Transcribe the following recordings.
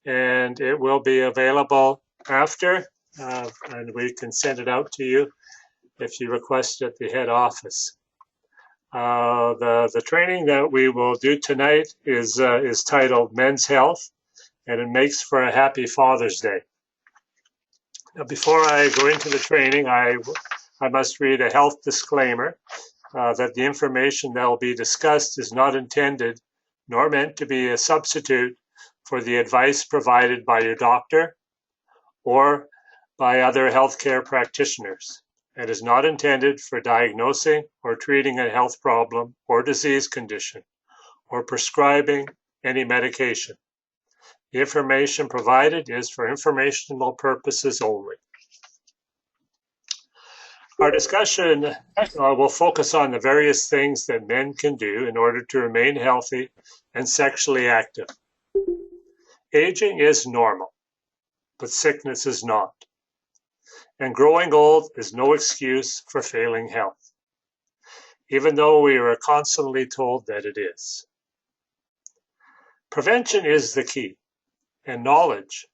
and it will be available after, and we can send it out to you if you request it at the head office. The training that we will do tonight is titled Men's Health, and it makes for a happy Father's Day. Now, before I go into the training, I must read a health disclaimer that the information that will be discussed is not intended nor meant to be a substitute for the advice provided by your doctor or by other healthcare practitioners. It is not intended for diagnosing or treating a health problem or disease condition or prescribing any medication. The information provided is for informational purposes only. Our discussion will focus on the various things that men can do in order to remain healthy and sexually active. Aging is normal, but sickness is not. And growing old is no excuse for failing health, even though we are constantly told that it is. Prevention is the key, and knowledge,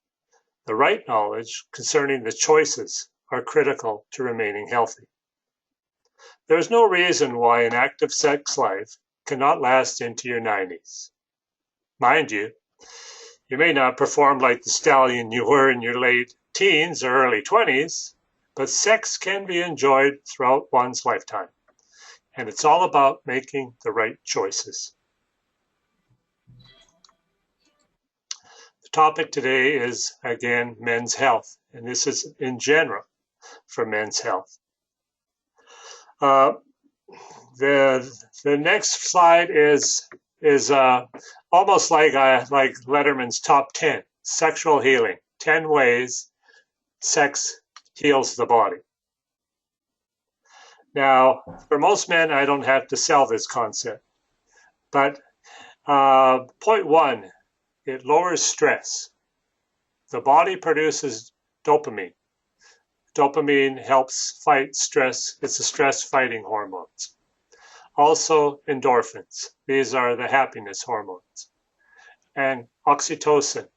the right knowledge concerning the choices, are critical to remaining healthy. There is no reason why an active sex life cannot last into your 90s. Mind you, you may not perform like the stallion you were in your late teens or early 20s, but sex can be enjoyed throughout one's lifetime, and it's all about making the right choices. The topic today is, again, men's health, and this is in general for men's health. The next slide is almost like Letterman's top 10, sexual healing, 10 ways sex heals the body. Now, for most men, I don't have to sell this concept, but point one, it lowers stress. The body produces dopamine. Dopamine helps fight stress. It's a stress-fighting hormone. Also, endorphins. These are the happiness hormones. And oxytocin.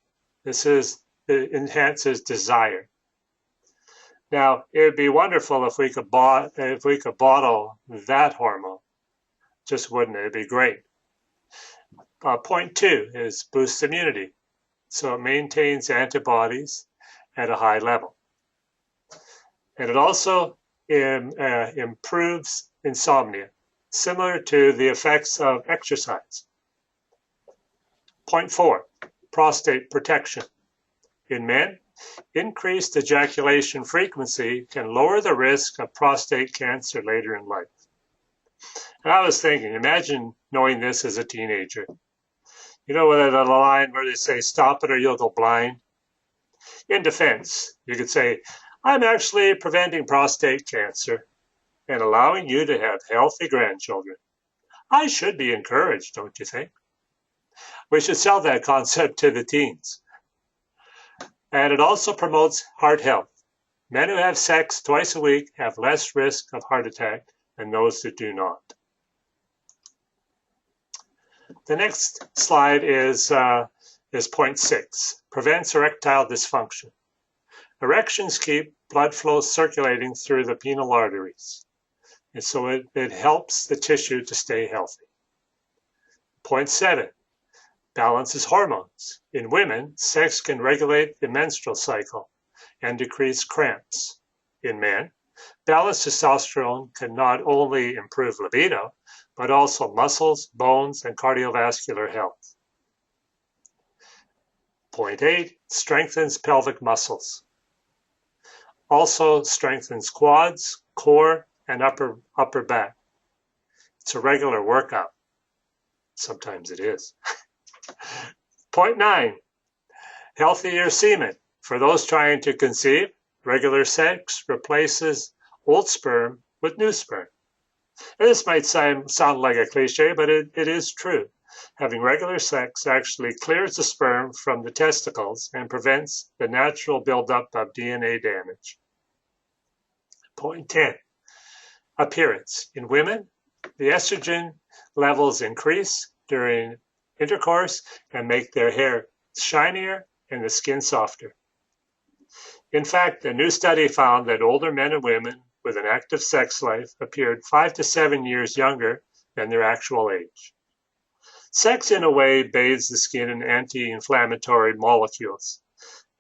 It enhances desire. Now, it would be wonderful if we could bottle that hormone. Just wouldn't it? It'd be great. Point two is boost immunity. So it maintains antibodies at a high level. And it also improves insomnia, similar to the effects of exercise. Point four, prostate protection. In men, increased ejaculation frequency can lower the risk of prostate cancer later in life. And I was thinking, imagine knowing this as a teenager. You know, the line where they say, stop it or you'll go blind? In defense, you could say, I'm actually preventing prostate cancer and allowing you to have healthy grandchildren. I should be encouraged, don't you think? We should sell that concept to the teens. And it also promotes heart health. Men who have sex twice a week have less risk of heart attack than those that do not. The next slide is point 6, prevents erectile dysfunction. Erections keep blood flow circulating through the penile arteries, and so it helps the tissue to stay healthy. Point 7, balances hormones. In women, sex can regulate the menstrual cycle and decrease cramps. In men, balanced testosterone can not only improve libido, but also muscles, bones, and cardiovascular health. Point 8, strengthens pelvic muscles. Also strengthens quads, core, and upper back. It's a regular workout. Sometimes it is. Point 9, healthier semen. For those trying to conceive, regular sex replaces old sperm with new sperm. And this might sound like a cliche, but it is true. Having regular sex actually clears the sperm from the testicles and prevents the natural buildup of DNA damage. Point 10, appearance. In women, the estrogen levels increase during intercourse and make their hair shinier and the skin softer. In fact, a new study found that older men and women with an active sex life appeared 5 to 7 years younger than their actual age. Sex, in a way, bathes the skin in anti-inflammatory molecules.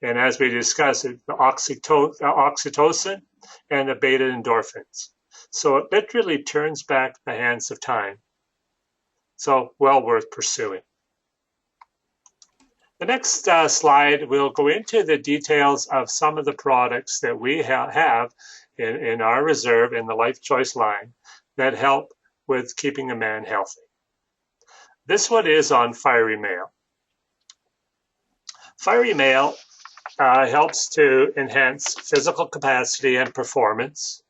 And as we discussed, the oxytocin and the beta endorphins. So it literally turns back the hands of time. So well worth pursuing. The next slide, we'll go into the details of some of the products that we have in our reserve in the Life Choice line that help with keeping a man healthy. This one is on Fiery Male. Fiery Male helps to enhance physical capacity and performance,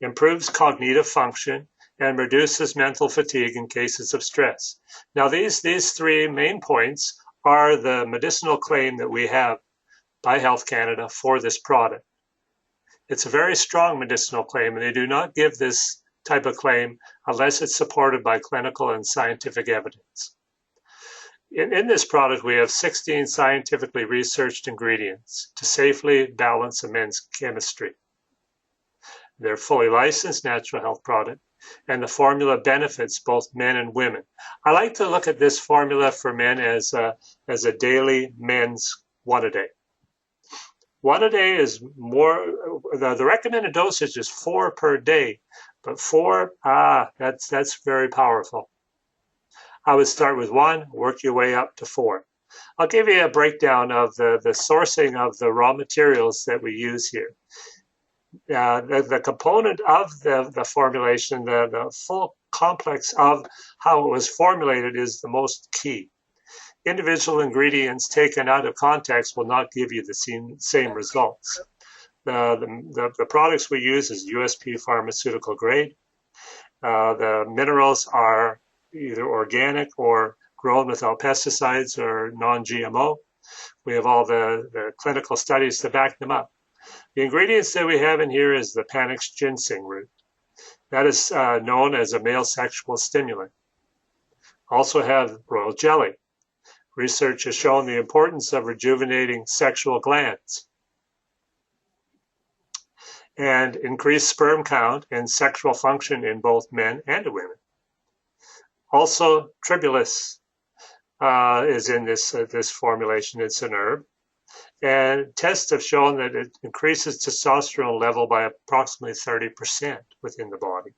improves cognitive function, and reduces mental fatigue in cases of stress. Now, these three main points are the medicinal claim that we have by Health Canada for this product. It's a very strong medicinal claim, and they do not give this type of claim unless it's supported by clinical and scientific evidence. In this product, we have 16 scientifically researched ingredients to safely balance a men's chemistry. They're fully licensed natural health product, and the formula benefits both men and women. I like to look at this formula for men as a daily men's 1 a day. 1 a day is more, the recommended dosage is 4 per day, but 4, that's very powerful. I would start with 1, work your way up to 4. I'll give you a breakdown of the sourcing of the raw materials that we use here. The component of the formulation, the full complex of how it was formulated is the most key. Individual ingredients taken out of context will not give you the same results. The products we use is USP pharmaceutical grade. The minerals are either organic or grown without pesticides or non-GMO. We have all the clinical studies to back them up. The ingredients that we have in here is the Panax ginseng root. That is known as a male sexual stimulant. Also have royal jelly. Research has shown the importance of rejuvenating sexual glands and increased sperm count and sexual function in both men and women. Also, tribulus is in this formulation. It's an herb. And tests have shown that it increases testosterone level by approximately 30% within the body,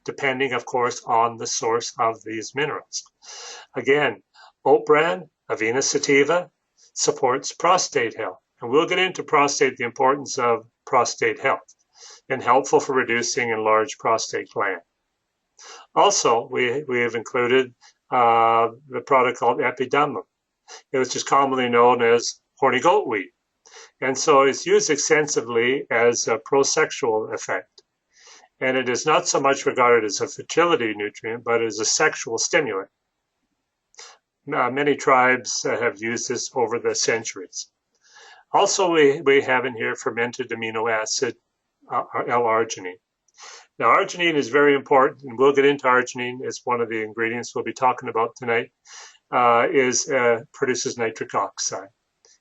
depending, of course, on the source of these minerals. Again, oat bran, Avena sativa, supports prostate health. And we'll get into prostate, the importance of prostate health, and helpful for reducing enlarged prostate gland. Also, we have included the product called Epidumum, which is commonly known as horny goatweed. And so it's used extensively as a prosexual effect. And it is not so much regarded as a fertility nutrient, but as a sexual stimulant. Many tribes have used this over the centuries. Also, we have in here fermented amino acid, L-arginine. Now, arginine is very important, and we'll get into arginine as one of the ingredients we'll be talking about tonight, produces nitric oxide.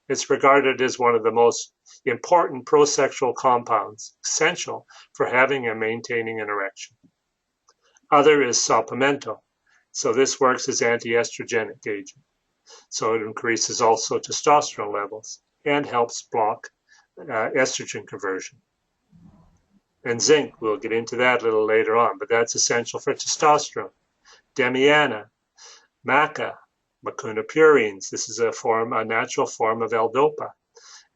It's regarded as one of the most important prosexual compounds, essential for having and maintaining an erection. Other is salpimento. So this works as anti-estrogenic agent. So it increases also testosterone levels and helps block estrogen conversion. And zinc, we'll get into that a little later on, but that's essential for testosterone. Demiana, maca, Mucuna purines. This is a natural form of L-dopa.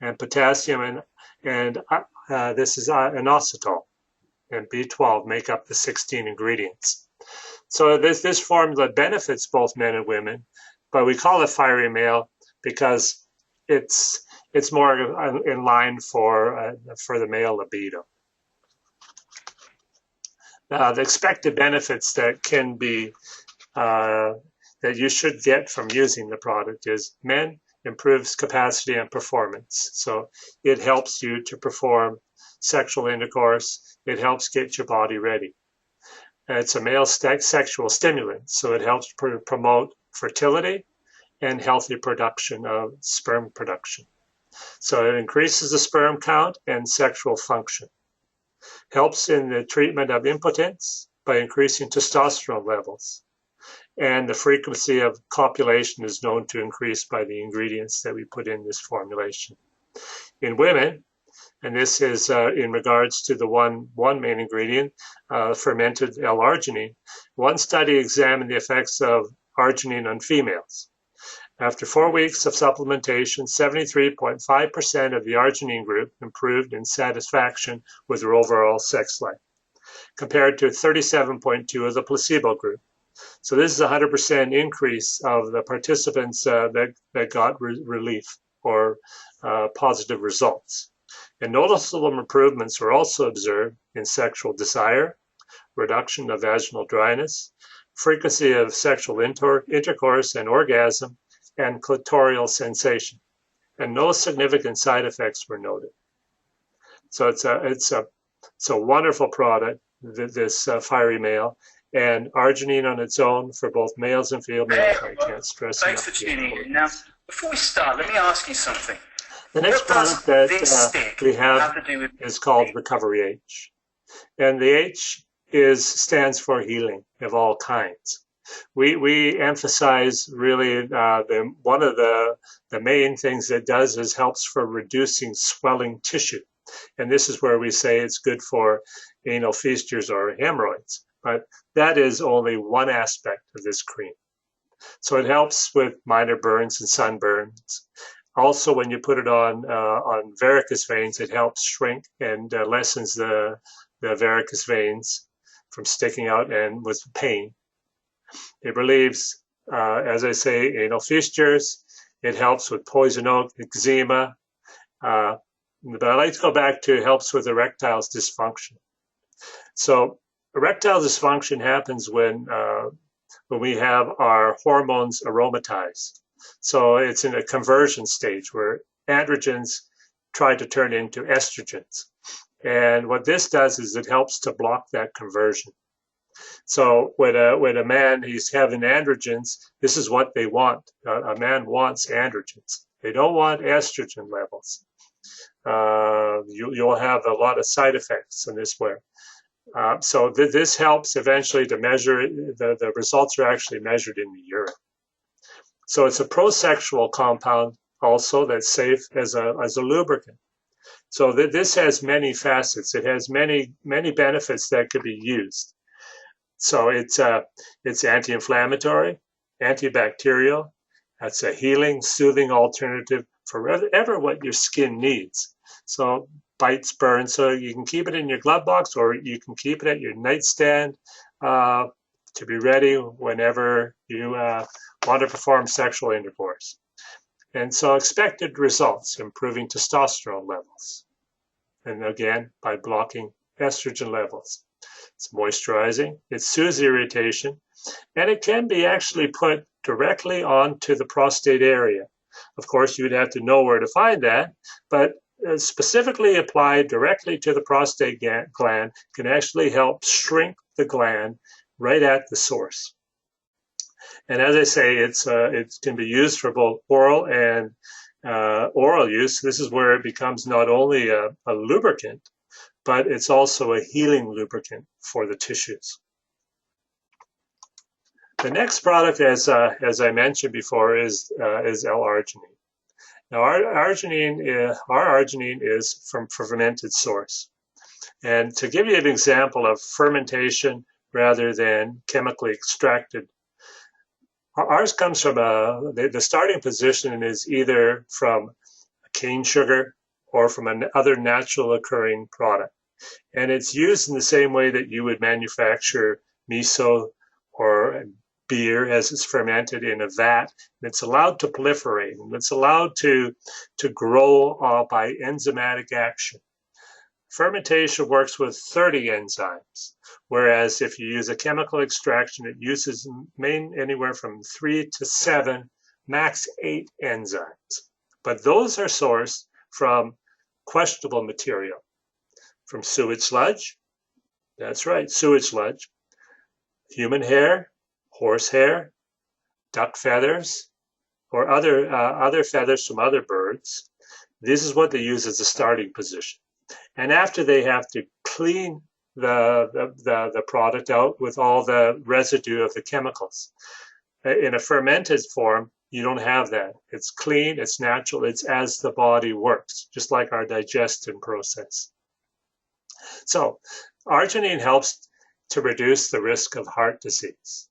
And potassium and this is inositol and B12 make up the 16 ingredients. So this formula benefits both men and women, but we call it Fiery Male because it's more in line for the male libido. The expected benefits that can be that you should get from using the product is men, improves capacity and performance. So it helps you to perform sexual intercourse. It helps get your body ready. It's a male sexual stimulant, so it helps promote fertility and healthy production of sperm production. So it increases the sperm count and sexual function. Helps in the treatment of impotence by increasing testosterone levels. And the frequency of copulation is known to increase by the ingredients that we put in this formulation. In women, and this is in regards to the one main ingredient, fermented L-arginine, one study examined the effects of arginine on females. After 4 weeks of supplementation, 73.5% of the arginine group improved in satisfaction with their overall sex life, compared to 37.2% of the placebo group. So this is a 100% increase of the participants that got relief or positive results. And noticeable improvements were also observed in sexual desire, reduction of vaginal dryness, frequency of sexual intercourse and orgasm, and clitoral sensation. And no significant side effects were noted. So it's a wonderful product, this Fiery Male, and arginine on its own for both males and females. I can't stress enough. Thanks for tuning in. Now, before we start, let me ask you something. The next product that we have is called Recovery H. And the H stands for healing of all kinds. We emphasize really one of the main things it does is helps for reducing swelling tissue. And this is where we say it's good for anal fistures or hemorrhoids. But that is only one aspect of this cream. So it helps with minor burns and sunburns. Also, when you put it on varicose veins, it helps shrink and lessens the varicose veins from sticking out and with pain. It relieves, as I say, anal fistures. It helps with poison oak, eczema. But I like to go back to it helps with erectile dysfunction. So erectile dysfunction happens when we have our hormones aromatized. So it's in a conversion stage where androgens try to turn into estrogens. And what this does is it helps to block that conversion. So when a man, he's having androgens, this is what they want. A man wants androgens. They don't want estrogen levels. You'll have a lot of side effects in this way. So this helps eventually to measure, the results are actually measured in the urine. So it's a prosexual compound also that's safe as a lubricant. So this has many facets. It has many benefits that could be used. So it's anti-inflammatory, antibacterial. That's a healing, soothing alternative for whatever what your skin needs. So bites, burns, so you can keep it in your glove box or you can keep it at your nightstand to be ready whenever you want to perform sexual intercourse. And so expected results, improving testosterone levels. And again, by blocking estrogen levels. It's moisturizing, it soothes irritation, and it can be actually put directly onto the prostate area. Of course, you'd have to know where to find that, but specifically applied directly to the prostate gland can actually help shrink the gland right at the source. And as I say, it can be used for both oral and oral use. This is where it becomes not only a lubricant, but it's also a healing lubricant for the tissues. The next product, as I mentioned before, is L-arginine. Now, our arginine is from fermented source. And to give you an example of fermentation rather than chemically extracted, ours comes from the starting position is either from cane sugar or from another natural occurring product. And it's used in the same way that you would manufacture miso or beer as it's fermented in a vat. And it's allowed to proliferate, and it's allowed to grow by enzymatic action. Fermentation works with 30 enzymes, whereas if you use a chemical extraction, it uses anywhere from 3 to 7, max 8 enzymes. But those are sourced from questionable material, from sewage sludge. That's right, sewage sludge, human hair, horse hair, duck feathers, or other feathers from other birds. This is what they use as a starting position. And after they have to clean the product out with all the residue of the chemicals. In a fermented form, you don't have that. It's clean, it's natural, it's as the body works, just like our digestion process. So arginine helps to reduce the risk of heart disease.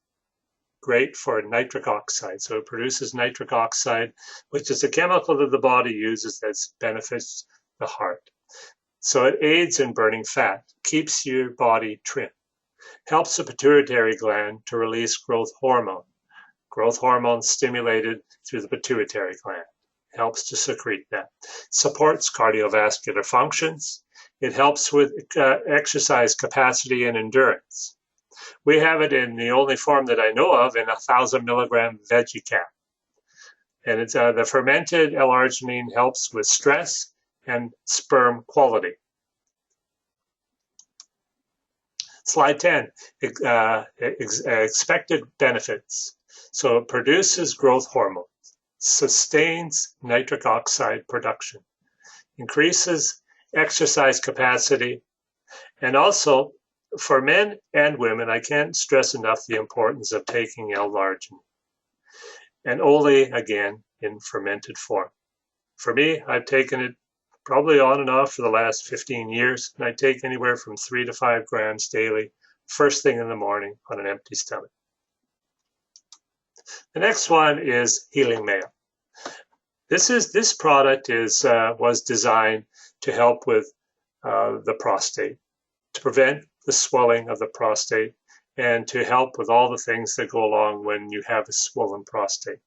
Great for nitric oxide. So it produces nitric oxide, which is a chemical that the body uses that benefits the heart. So it aids in burning fat, keeps your body trim, helps the pituitary gland to release growth hormone. Growth hormone stimulated through the pituitary gland, helps to secrete that. Supports cardiovascular functions. It helps with exercise capacity and endurance. We have it in the only form that I know of in 1,000 milligram VeggieCap. And it's the fermented L-arginine helps with stress and sperm quality. Slide 10, expected benefits. So it produces growth hormone, sustains nitric oxide production, increases exercise capacity, and also for men and women, I can't stress enough the importance of taking L-arginine. And only, again, in fermented form. For me, I've taken it probably on and off for the last 15 years, and I take anywhere from 3 to 5 grams daily, first thing in the morning on an empty stomach. The next one is Healing Male. This product was designed to help with the prostate, to prevent the swelling of the prostate, and to help with all the things that go along when you have a swollen prostate.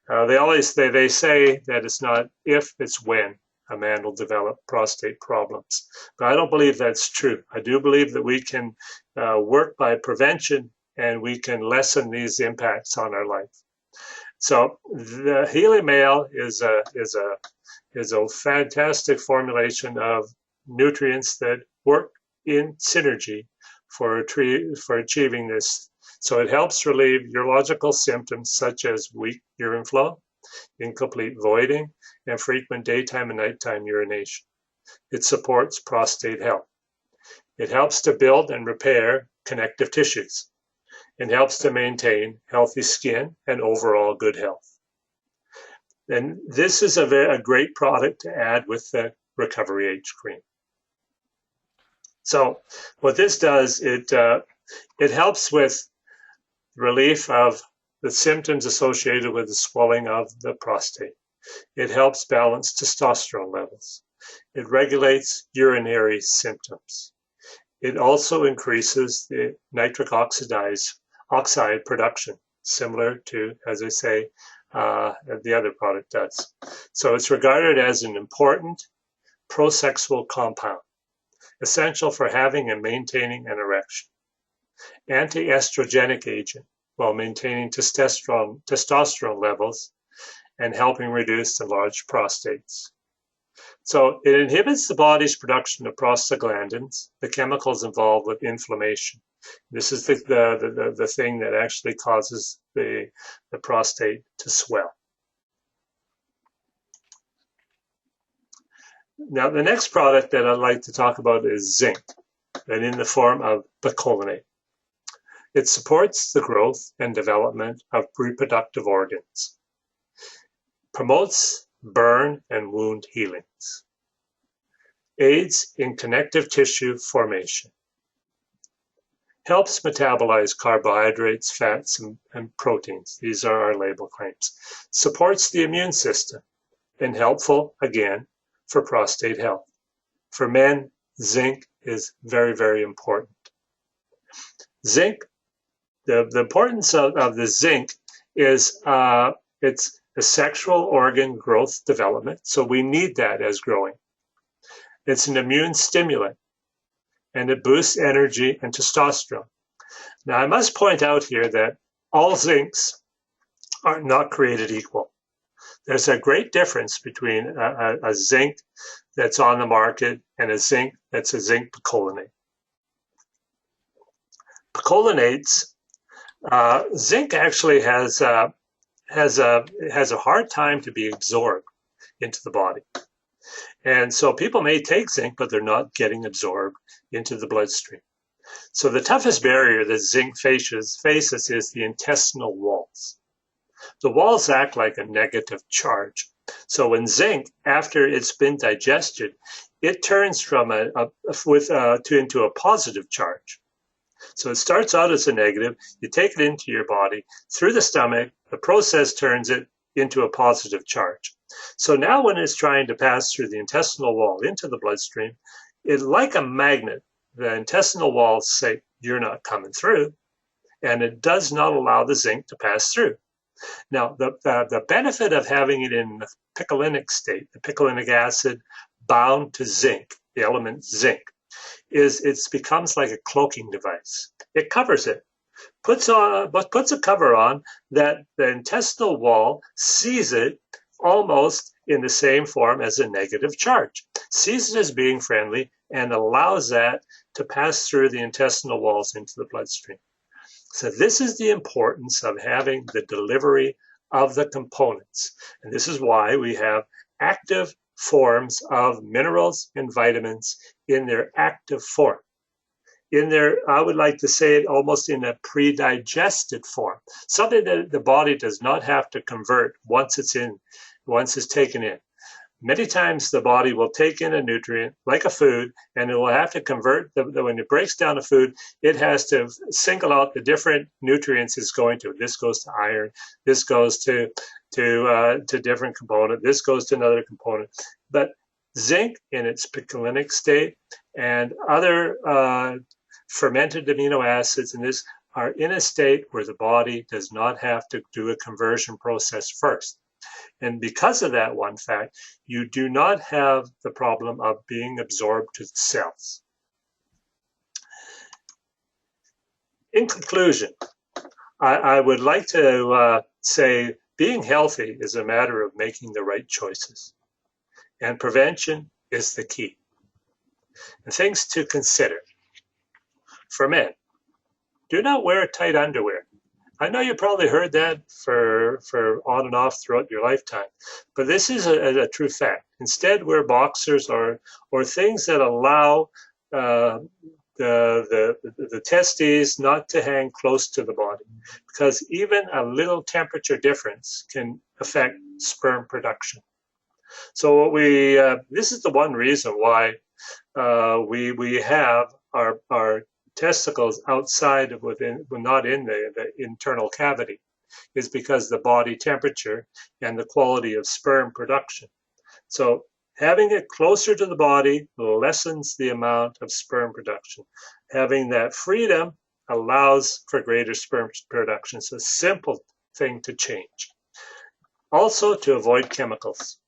They say that it's not if, it's when a man will develop prostate problems. But I don't believe that's true. I do believe that we can work by prevention and we can lessen these impacts on our life. So the Healing Male is a fantastic formulation of nutrients that work in synergy for achieving this. So it helps relieve urological symptoms such as weak urine flow, incomplete voiding, and frequent daytime and nighttime urination. It supports prostate health. It helps to build and repair connective tissues. It helps to maintain healthy skin and overall good health. And this is a great product to add with the Recovery Age Cream. So what this does, it helps with relief of the symptoms associated with the swelling of the prostate. It helps balance testosterone levels. It regulates urinary symptoms. It also increases the nitric oxide production, similar to, as I say, the other product does. So it's regarded as an important prosexual compound, essential for having and maintaining an erection. Anti-estrogenic agent while maintaining testosterone levels and helping reduce enlarged prostates. So it inhibits the body's production of prostaglandins, the chemicals involved with inflammation. This is the thing that actually causes the prostate to swell. Now, the next product that I'd like to talk about is zinc, and in the form of picolinate. It supports the growth and development of reproductive organs, promotes burn and wound healings, aids in connective tissue formation, helps metabolize carbohydrates, fats, and proteins. These are our label claims. Supports the immune system and helpful, again, for prostate health. For men, zinc is very, very important. Zinc, the importance of the zinc is it's a sexual organ growth development, so we need that as growing. It's an immune stimulant, and it boosts energy and testosterone. Now, I must point out here that all zincs are not created equal. There's a great difference between a zinc that's on the market and a zinc that's a zinc picolinate. Picolinates, zinc actually has has a hard time to be absorbed into the body. And so people may take zinc, but they're not getting absorbed into the bloodstream. So the toughest barrier that zinc faces is the intestinal walls. The walls act like a negative charge. So when zinc, after it's been digested, it turns from into a positive charge. So it starts out as a negative, you take it into your body, through the stomach, the process turns it into a positive charge. So now when it's trying to pass through the intestinal wall into the bloodstream, it like a magnet, the intestinal walls say, you're not coming through, and it does not allow the zinc to pass through. Now, the benefit of having it in the picolinic state, the picolinic acid bound to zinc, the element zinc, is it becomes like a cloaking device. It covers it, puts a cover on that the intestinal wall sees it almost in the same form as a negative charge, sees it as being friendly, and allows that to pass through the intestinal walls into the bloodstream. So this is the importance of having the delivery of the components. And this is why we have active forms of minerals and vitamins in their active form. In their, I would like to say it almost in a pre-digested form, something that the body does not have to convert once it's taken in. Many times the body will take in a nutrient like a food, and it will have to convert when it breaks down a food, it has to single out the different nutrients it's going to. This goes to iron, this goes to different component, this goes to another component. But zinc in its picolinic state and other fermented amino acids in this are in a state where the body does not have to do a conversion process first. And because of that one fact, you do not have the problem of being absorbed to the cells. In conclusion, I would like to say being healthy is a matter of making the right choices. And prevention is the key. And things to consider. For men, do not wear tight underwear. I know you probably heard that for on and off throughout your lifetime, but this is a true fact. Instead, wear boxers or things that allow the testes not to hang close to the body, because even a little temperature difference can affect sperm production. So what this is the one reason why we have our testicles outside of not in the internal cavity, is because the body temperature and the quality of sperm production. So having it closer to the body lessens the amount of sperm production. Having that freedom allows for greater sperm production. It's a simple thing to change. Also, to avoid chemicals,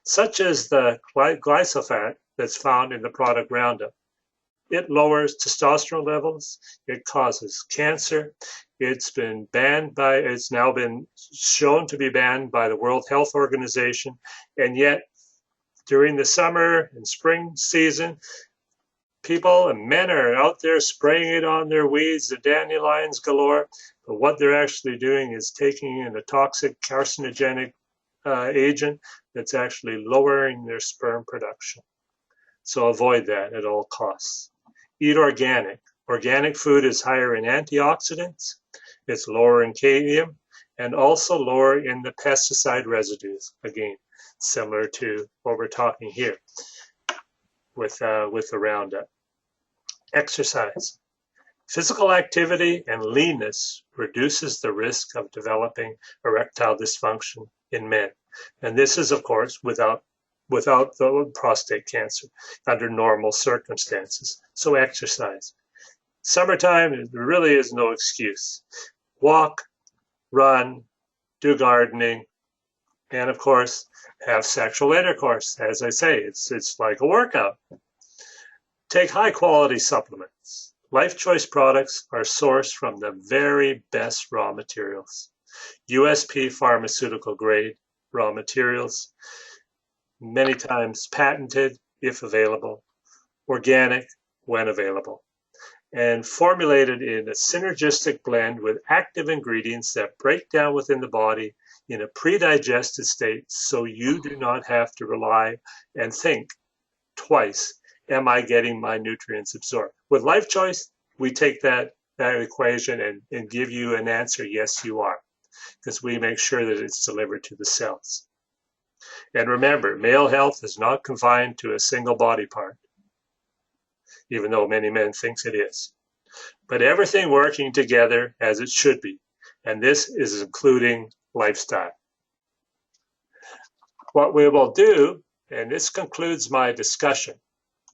such as the glyphosate that's found in the product Roundup. It lowers testosterone levels. It causes cancer. It's now been shown to be banned by the World Health Organization. And yet, during the summer and spring season, people and men are out there spraying it on their weeds, the dandelions galore. But what they're actually doing is taking in a toxic carcinogenic agent that's actually lowering their sperm production. So avoid that at all costs. Eat organic. Organic food is higher in antioxidants, it's lower in cadmium, and also lower in the pesticide residues. Again, similar to what we're talking here with the Roundup. Exercise. Physical activity and leanness reduces the risk of developing erectile dysfunction in men. And this is, of course, without the prostate cancer under normal circumstances. So exercise. Summertime, there really is no excuse. Walk, run, do gardening, and of course, have sexual intercourse. As I say, it's like a workout. Take high quality supplements. Life Choice products are sourced from the very best raw materials. USP pharmaceutical grade raw materials, many times patented if available, organic when available, and formulated in a synergistic blend with active ingredients that break down within the body in a pre-digested state so you do not have to rely and think twice, am I getting my nutrients absorbed? With Life Choice, we take that equation and give you an answer, yes, you are, because we make sure that it's delivered to the cells. And remember, male health is not confined to a single body part, even though many men think it is. But everything working together as it should be. And this is including lifestyle. What we will do, and this concludes my discussion,